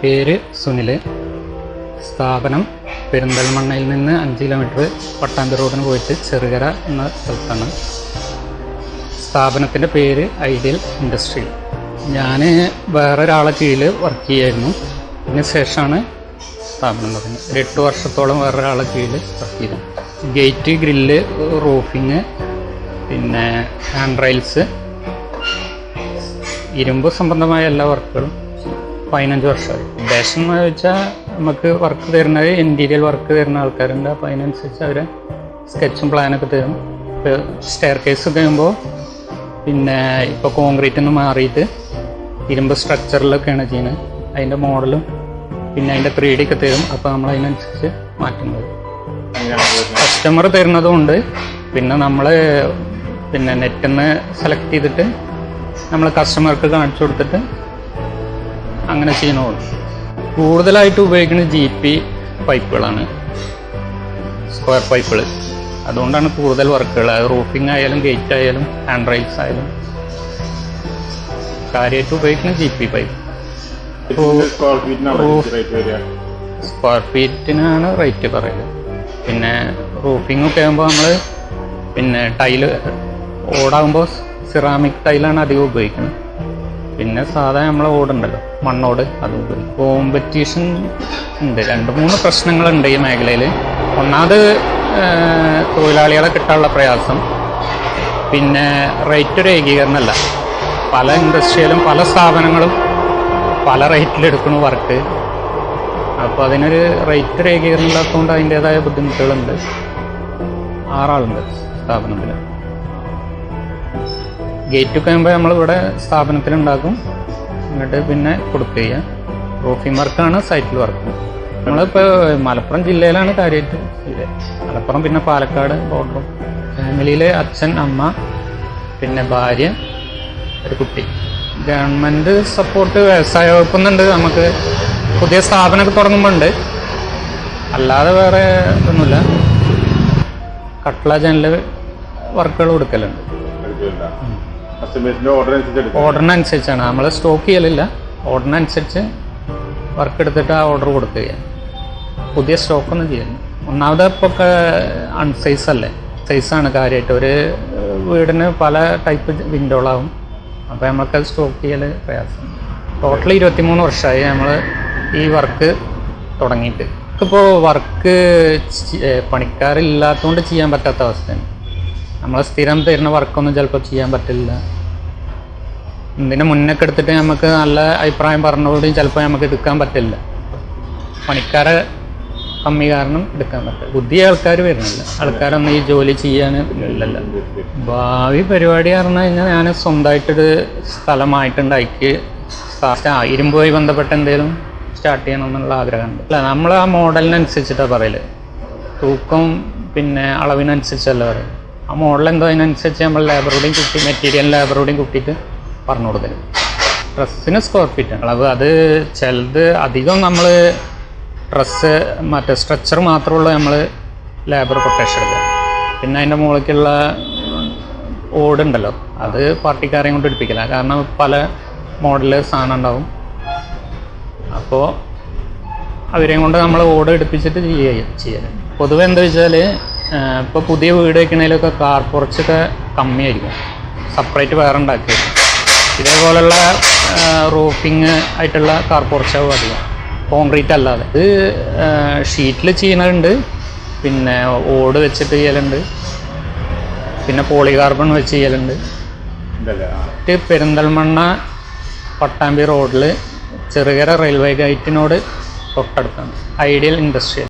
പേര് സുനിൽ. സ്ഥാപനം പെരിന്തൽമണ്ണയിൽ നിന്ന് 5 കിലോമീറ്റർ പട്ടാമ്പി റോഡിന് പോയിട്ട് ചെറുകര എന്ന സ്ഥലത്താണ്. സ്ഥാപനത്തിൻ്റെ പേര് ഐഡിയൽ ഇൻഡസ്ട്രി. ഞാൻ വേറൊരാളെ കീഴിൽ വർക്ക് ചെയ്യായിരുന്നു. അതിന് ശേഷമാണ് സ്ഥാപനം തുടങ്ങി. 8 വർഷത്തോളം വേറൊരാളെ കീഴിൽ വർക്ക് ചെയ്തു. ഗേറ്റ്, ഗ്രില്ല്, റൂഫിങ്, പിന്നെ ഹാൻഡ് റെയിൽസ്, ഇരുമ്പ് സംബന്ധമായ എല്ലാ വർക്കുകളും 15 വർഷമായി. ഉദ്ദേശം എന്ന് വെച്ചാൽ നമുക്ക് വർക്ക് തരുന്നത് ഇൻറ്റീരിയൽ വർക്ക് തരുന്ന ആൾക്കാരുണ്ട്. അപ്പോൾ അതിനനുസരിച്ച് അവർ സ്കെച്ചും പ്ലാനൊക്കെ തരും. ഇപ്പോൾ സ്റ്റെയർ കേസ് കഴിയുമ്പോൾ പിന്നെ ഇപ്പോൾ കോൺക്രീറ്റിൽ നിന്ന് മാറിയിട്ട് ഇരുമ്പ് സ്ട്രക്ചറിലൊക്കെയാണ് ചെയ്യുന്നത്. അതിൻ്റെ മോഡലും പിന്നെ അതിൻ്റെ 3D ഒക്കെ തരും. അപ്പോൾ നമ്മൾ അതിനനുസരിച്ച് മാറ്റുന്നത് കസ്റ്റമർ തരുന്നതുകൊണ്ട് പിന്നെ നമ്മൾ പിന്നെ നെറ്റിൽ നിന്ന് സെലക്ട് ചെയ്തിട്ട് നമ്മൾ കസ്റ്റമർക്ക് കാണിച്ചു കൊടുത്തിട്ട് അങ്ങനെ ചെയ്യുന്നുള്ളൂ. കൂടുതലായിട്ട് ഉപയോഗിക്കുന്നത് GP പൈപ്പുകളാണ്, സ്ക്വയർ പൈപ്പുകൾ. അതുകൊണ്ടാണ് കൂടുതൽ വർക്കുകൾ. റൂഫിംഗ് ആയാലും ഗേറ്റ് ആയാലും ഹാൻഡ് റെയിൽസ് ആയാലും കാര്യമായിട്ട് ഉപയോഗിക്കുന്നത് GP പൈപ്പ്. സ്ക്വയർ ഫീറ്റിനാണ് റേറ്റ് പറയുന്നത്. പിന്നെ റൂഫിംഗ് ഒക്കെ ആകുമ്പോൾ നമ്മൾ പിന്നെ ടൈല് ഓടാകുമ്പോൾ സിറാമിക് ടൈലാണ് അധികം ഉപയോഗിക്കുന്നത്. പിന്നെ സാധാ നമ്മളെ ഓടുണ്ടല്ലോ, മണ്ണോട്, അത് ഉപയോഗിക്കും. കോമ്പറ്റീഷൻ ഉണ്ട്. 2-3 പ്രശ്നങ്ങളുണ്ട് ഈ മേഖലയിൽ. ഒന്നാമത് തൊഴിലാളികളെ കിട്ടാനുള്ള പ്രയാസം. പിന്നെ റേറ്റ് ഒരു ഏകീകരണമല്ല. പല ഇൻഡസ്ട്രിയിലും പല സ്ഥാപനങ്ങളും പല റേറ്റിലെടുക്കുന്ന വർക്ക്. അപ്പോൾ അതിനൊരു റേറ്റ് ഒരു ഏകീകരണം ഇല്ലാത്തതുകൊണ്ട് അതിൻ്റേതായ ബുദ്ധിമുട്ടുകളുണ്ട്. 6 ആളുണ്ട് സ്ഥാപനത്തിൽ. ഗേറ്റൊക്കെ ആകുമ്പോൾ നമ്മളിവിടെ സ്ഥാപനത്തിലുണ്ടാക്കും, എന്നിട്ട് പിന്നെ കൊടുക്കുക ചെയ്യുക. റൂഫിംഗ് വർക്കാണ് സൈറ്റിൽ വർക്ക്. നമ്മളിപ്പോൾ മലപ്പുറം ജില്ലയിലാണ് കാര്യമായിട്ട് ചെയ്യുക. മലപ്പുറം, പിന്നെ പാലക്കാട് ബോർഡറും. ഫാമിലിയിൽ അച്ഛൻ, അമ്മ, പിന്നെ ഭാര്യ, ഒരു കുട്ടി. ഗവൺമെൻറ് സപ്പോർട്ട് വ്യവസായ വകുപ്പുന്നുണ്ട്. നമുക്ക് പുതിയ സ്ഥാപനമൊക്കെ തുടങ്ങുമ്പോൾ ഉണ്ട്. അല്ലാതെ വേറെ ഒന്നുമില്ല. കട്ട്ള ജനൽ വർക്കുകൾ കൊടുക്കലുണ്ട്. ഓർഡറിനനുസരിച്ചാണ്. നമ്മൾ സ്റ്റോക്ക് ചെയ്യലില്ല. ഓർഡറിനനുസരിച്ച് വർക്ക് എടുത്തിട്ട് ആ ഓർഡർ കൊടുക്കുക. പുതിയ സ്റ്റോക്കൊന്നും ചെയ്യലില്ല. ഒന്നാമത് ഇപ്പോൾ അൺസൈസ് അല്ലേ, സൈസാണ് കാര്യമായിട്ട്. ഒരു വീടിന് പല ടൈപ്പ് വിൻഡോകളാവും. അപ്പോൾ നമുക്കത് സ്റ്റോക്ക് ചെയ്യൽ പ്രയാസം. ടോട്ടൽ 23 വർഷമായി നമ്മൾ ഈ വർക്ക് തുടങ്ങിയിട്ട്. ഇപ്പോൾ വർക്ക് പണിക്കാരില്ലാത്തതുകൊണ്ട് ചെയ്യാൻ പറ്റാത്ത അവസ്ഥയാണ്. നമ്മൾ സ്ഥിരം തരുന്ന വർക്കൊന്നും ചിലപ്പോൾ ചെയ്യാൻ പറ്റില്ല. ഇതിന് മുന്നൊക്കെ എടുത്തിട്ട് നമുക്ക് നല്ല അഭിപ്രായം പറഞ്ഞുകൂടി ചിലപ്പോൾ നമുക്ക് എടുക്കാൻ പറ്റില്ല. പണിക്കാരെ കമ്മി കാരണം എടുക്കാൻ പറ്റില്ല. പുതിയ ആൾക്കാർ വരുന്നില്ല. ആൾക്കാരൊന്നും ഈ ജോലി ചെയ്യാൻ ഇല്ലല്ലോ. ഭാവി പരിപാടി പറഞ്ഞു കഴിഞ്ഞാൽ ഞാൻ സ്വന്തമായിട്ടൊരു സ്ഥലമായിട്ടുണ്ടാക്കി ഇരുമ്പുമായി ബന്ധപ്പെട്ട എന്തെങ്കിലും സ്റ്റാർട്ട് ചെയ്യണമെന്നുള്ള ആഗ്രഹമുണ്ട്. അല്ല, നമ്മൾ ആ മോഡലിനനുസരിച്ചിട്ടാണ് പറയല്. തൂക്കം പിന്നെ അളവിനനുസരിച്ചല്ല പറയും. ആ മോഡൽ എന്തോ അതിനനുസരിച്ച് നമ്മൾ ലേബറോടെയും കുട്ടി, മെറ്റീരിയൽ ലേബറോടെയും കുട്ടിയിട്ട് പറഞ്ഞു കൊടുക്കല്. ഡ്രസ്സിന് സ്ക്വയർ ഫീറ്റ് അളവ്. അത് ചിലത് അധികം നമ്മൾ ഡ്രസ്സ് മറ്റേ സ്ട്രെച്ചർ മാത്രമുള്ള നമ്മൾ ലേബർ കൊട്ടേഷൻ എടുക്കുക. പിന്നെ അതിൻ്റെ മുകളിലേക്കുള്ള ഓടുണ്ടല്ലോ, അത് പാർട്ടിക്കാരെയും കൊണ്ട് എടുപ്പിക്കില്ല. കാരണം പല മോഡല് സാധനം ഉണ്ടാവും. അപ്പോൾ അവരെയും കൊണ്ട് നമ്മൾ ഓട് എടുപ്പിച്ചിട്ട് ചെയ്യല്. പൊതുവെ എന്താ വെച്ചാൽ ഇപ്പോൾ പുതിയ വീട് വയ്ക്കണതിലൊക്കെ കാർ കുറച്ചൊക്കെ കമ്മിയായിരിക്കും. സെപ്പറേറ്റ് വേറെ ഉണ്ടാക്കി. ഇതേപോലുള്ള റൂഫിങ് ആയിട്ടുള്ള കാർ കുറച്ചാവും അധികം, കോൺക്രീറ്റ് അല്ലാതെ. ഇത് ഷീറ്റിൽ ചെയ്യുന്നുണ്ട്, പിന്നെ ഓട് വെച്ചിട്ട് ചെയ്യലുണ്ട്, പിന്നെ പോളികാർബൺ വെച്ച് ചെയ്യലുണ്ട്. പെരിന്തൽമണ്ണ പട്ടാമ്പി റോഡിൽ ചെറുകര റെയിൽവേ ഗേറ്റിനോട് തൊട്ടടുത്താണ് ഐഡിയൽ ഇൻഡസ്ട്രി.